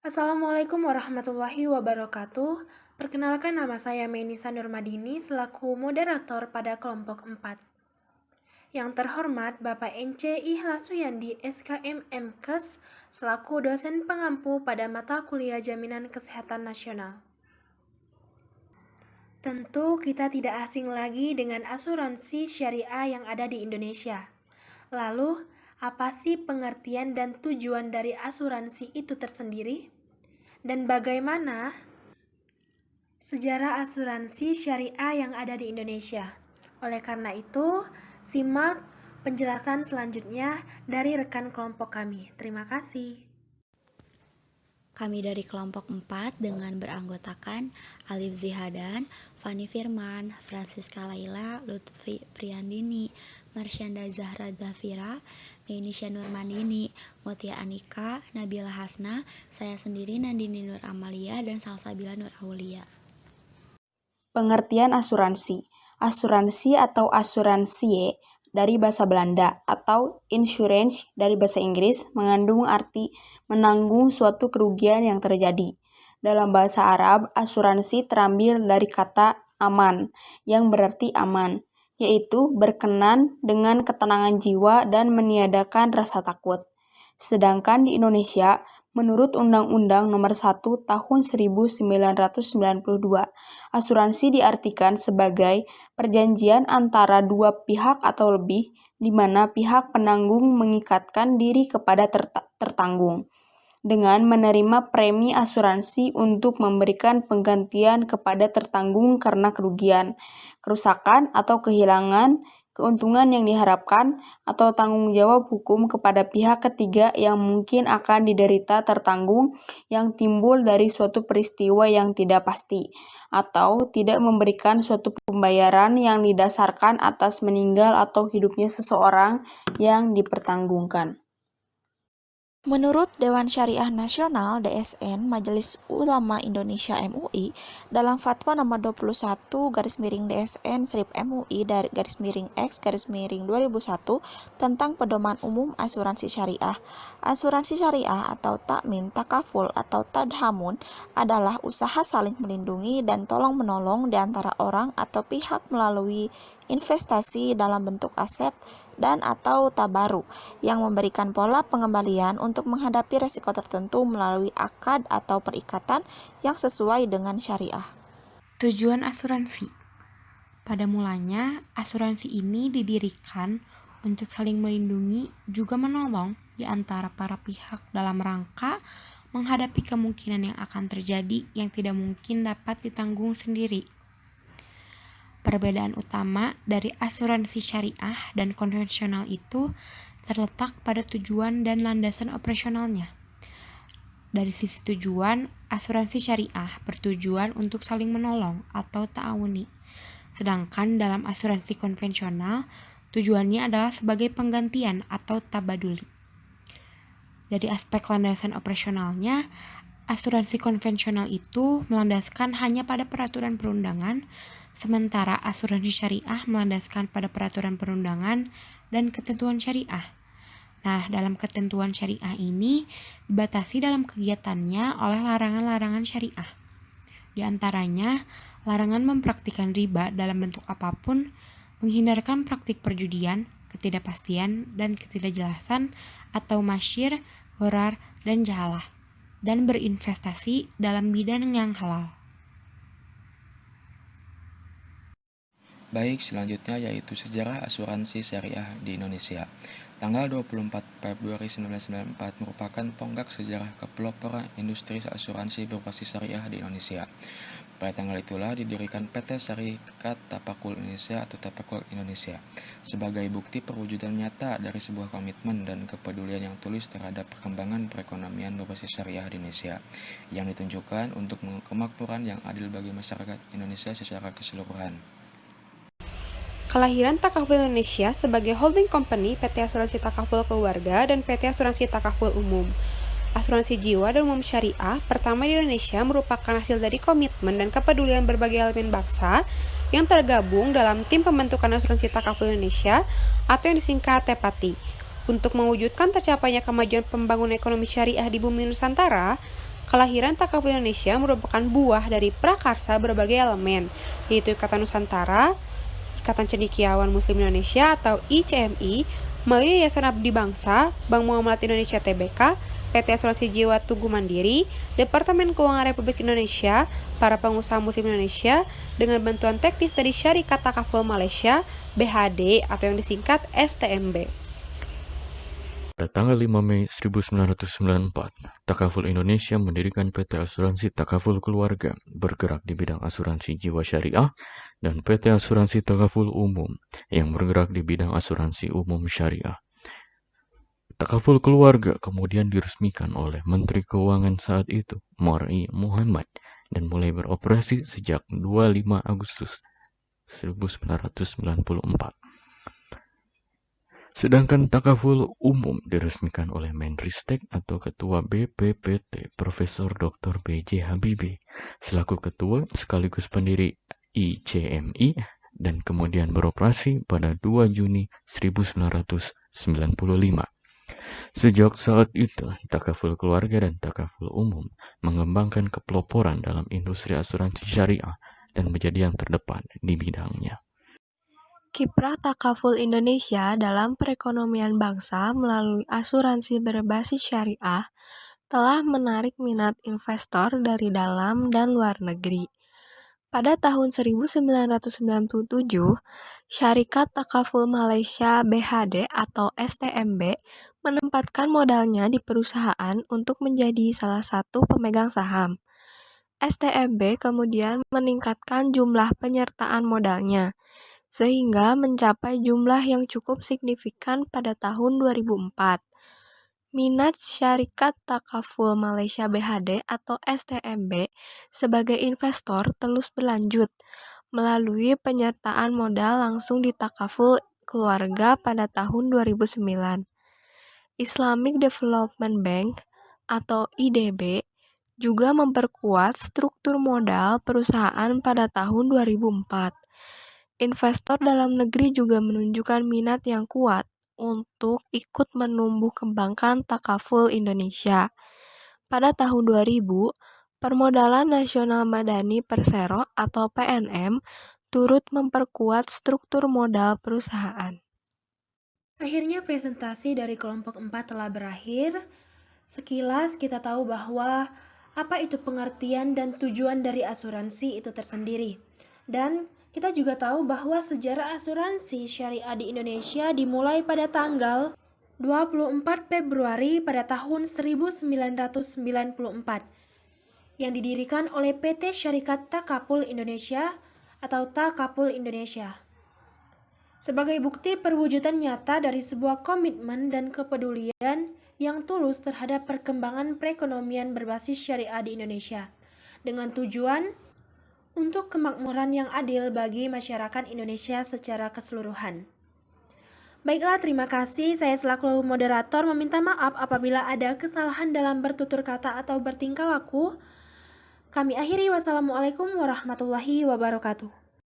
Assalamualaikum warahmatullahi wabarakatuh. Perkenalkan, nama saya Menisa Nurmadini selaku moderator pada kelompok 4. Yang terhormat Bapak Ence Ihlasuyandi SKM MKes selaku dosen pengampu pada mata kuliah Jaminan Kesehatan Nasional. Tentu kita tidak asing lagi dengan asuransi syariah yang ada di Indonesia. Lalu, apa sih pengertian dan tujuan dari asuransi itu tersendiri? Dan bagaimana sejarah asuransi syariah yang ada di Indonesia? Oleh karena itu, simak penjelasan selanjutnya dari rekan kelompok kami. Terima kasih. Kami dari kelompok 4 dengan beranggotakan Alif Zihadan, Fani Firman, Francisca Laila, Lutfi Priyandini, Marsyanda Zahra Zafira, Menisha Nurmandini, Mutia Anika, Nabila Hasna, saya sendiri Nandini Nur Amalia, dan Salsabila Nur Aulia. Pengertian asuransi. Asuransi atau asuransie dari bahasa Belanda atau insurance dari bahasa Inggris mengandung arti menanggung suatu kerugian yang terjadi. Dalam bahasa Arab, asuransi terambil dari kata aman, yang berarti aman, yaitu berkenan dengan ketenangan jiwa dan meniadakan rasa takut. Sedangkan di Indonesia, menurut Undang-Undang Nomor 1 Tahun 1992, asuransi diartikan sebagai perjanjian antara dua pihak atau lebih, di mana pihak penanggung mengikatkan diri kepada tertanggung dengan menerima premi asuransi untuk memberikan penggantian kepada tertanggung karena kerugian, kerusakan atau kehilangan, keuntungan yang diharapkan, atau tanggung jawab hukum kepada pihak ketiga yang mungkin akan diderita tertanggung yang timbul dari suatu peristiwa yang tidak pasti, atau tidak memberikan suatu pembayaran yang didasarkan atas meninggal atau hidupnya seseorang yang dipertanggungkan. Menurut Dewan Syariah Nasional (DSN) Majelis Ulama Indonesia MUI dalam Fatwa Nomor 21/MUI/X/2001 tentang pedoman umum asuransi syariah. Asuransi syariah atau takmin, takaful atau tadhamun adalah usaha saling melindungi dan tolong-menolong di antara orang atau pihak melalui investasi dalam bentuk aset dan atau tabaru yang memberikan pola pengembalian untuk menghadapi risiko tertentu melalui akad atau perikatan yang sesuai dengan syariah. Tujuan asuransi. Pada mulanya, asuransi ini didirikan untuk saling melindungi juga menolong di antara para pihak dalam rangka menghadapi kemungkinan yang akan terjadi yang tidak mungkin dapat ditanggung sendiri. Perbedaan utama dari asuransi syariah dan konvensional itu terletak pada tujuan dan landasan operasionalnya. Dari sisi tujuan, asuransi syariah bertujuan untuk saling menolong atau ta'awuni. Sedangkan dalam asuransi konvensional, tujuannya adalah sebagai penggantian atau tabaduli. Dari aspek landasan operasionalnya, asuransi konvensional itu melandaskan hanya pada peraturan perundangan, sementara asuransi syariah melandaskan pada peraturan perundangan dan ketentuan syariah. Nah, dalam ketentuan syariah ini dibatasi dalam kegiatannya oleh larangan-larangan syariah. Di antaranya, larangan mempraktikkan riba dalam bentuk apapun, menghindarkan praktik perjudian, ketidakpastian, dan ketidakjelasan atau masyir, ghorar, dan jahalah, dan berinvestasi dalam bidang yang halal. Baik, selanjutnya yaitu sejarah asuransi syariah di Indonesia. Tanggal 24 Februari 1994 merupakan tonggak sejarah kepeloporan industri asuransi berbasis syariah di Indonesia. Pada tanggal itulah didirikan PT Syarikat Tafakul Indonesia atau Tafakul Indonesia sebagai bukti perwujudan nyata dari sebuah komitmen dan kepedulian yang tulus terhadap perkembangan perekonomian berbasis syariah di Indonesia yang ditunjukkan untuk kemakmuran yang adil bagi masyarakat Indonesia secara keseluruhan. Kelahiran Takaful Indonesia sebagai holding company PT Asuransi Takaful Keluarga dan PT Asuransi Takaful Umum. Asuransi jiwa dan umum syariah pertama di Indonesia merupakan hasil dari komitmen dan kepedulian berbagai elemen bangsa yang tergabung dalam tim pembentukan Asuransi Takaful Indonesia atau yang disingkat TEPATI. Untuk mewujudkan tercapainya kemajuan pembangunan ekonomi syariah di bumi Nusantara, Kelahiran Takaful Indonesia merupakan buah dari prakarsa berbagai elemen, yaitu Ikatan Nusantara, Ikatan Cendekiawan Muslim Indonesia atau ICMI, melalui Yayasan Abdi Bangsa, Bank Muamalat Indonesia Tbk, PT Asuransi Jiwa Tugu Mandiri, Departemen Keuangan Republik Indonesia, para pengusaha Muslim Indonesia, dengan bantuan teknis dari Syarikat Takaful Malaysia, BHD atau yang disingkat STMB. Pada tanggal 5 Mei 1994, Takaful Indonesia mendirikan PT Asuransi Takaful Keluarga bergerak di bidang asuransi jiwa syariah dan PT Asuransi Takaful Umum yang bergerak di bidang asuransi umum syariah. Takaful Keluarga kemudian diresmikan oleh Menteri Keuangan saat itu, Mur'i Muhammad, dan mulai beroperasi sejak 25 Agustus 1994. Sedangkan Takaful Umum diresmikan oleh Menristek atau Ketua BPPT Profesor Dr. B.J. Habibie selaku Ketua sekaligus pendiri ICMI dan kemudian beroperasi pada 2 Juni 1995. Sejak saat itu, Takaful Keluarga dan Takaful Umum mengembangkan kepeloporan dalam industri asuransi syariah dan menjadi yang terdepan di bidangnya. Kiprah Takaful Indonesia dalam perekonomian bangsa melalui asuransi berbasis syariah telah menarik minat investor dari dalam dan luar negeri. Pada tahun 1997, Syarikat Takaful Malaysia BHD atau STMB menempatkan modalnya di perusahaan untuk menjadi salah satu pemegang saham. STMB kemudian meningkatkan jumlah penyertaan modalnya, sehingga mencapai jumlah yang cukup signifikan pada tahun 2004. Minat Syarikat Takaful Malaysia BHD atau STMB sebagai investor terus berlanjut melalui penyertaan modal langsung di Takaful Keluarga pada tahun 2009. Islamic Development Bank atau IDB juga memperkuat struktur modal perusahaan pada tahun 2004. Investor dalam negeri juga menunjukkan minat yang kuat untuk ikut menumbuh kembangkan Takaful Indonesia. Pada tahun 2000, Permodalan Nasional Madani Persero atau PNM turut memperkuat struktur modal perusahaan. Akhirnya presentasi dari kelompok 4 telah berakhir. Sekilas kita tahu bahwa apa itu pengertian dan tujuan dari asuransi itu tersendiri. Dan kita juga tahu bahwa sejarah asuransi syariah di Indonesia dimulai pada tanggal 24 Februari pada tahun 1994 yang didirikan oleh PT Syarikat Takaful Indonesia atau Takaful Indonesia. Sebagai bukti perwujudan nyata dari sebuah komitmen dan kepedulian yang tulus terhadap perkembangan perekonomian berbasis syariah di Indonesia dengan tujuan untuk kemakmuran yang adil bagi masyarakat Indonesia secara keseluruhan. Baiklah, terima kasih. Saya selaku moderator meminta maaf apabila ada kesalahan dalam bertutur kata atau bertingkah laku. Kami akhiri. Wassalamualaikum warahmatullahi wabarakatuh.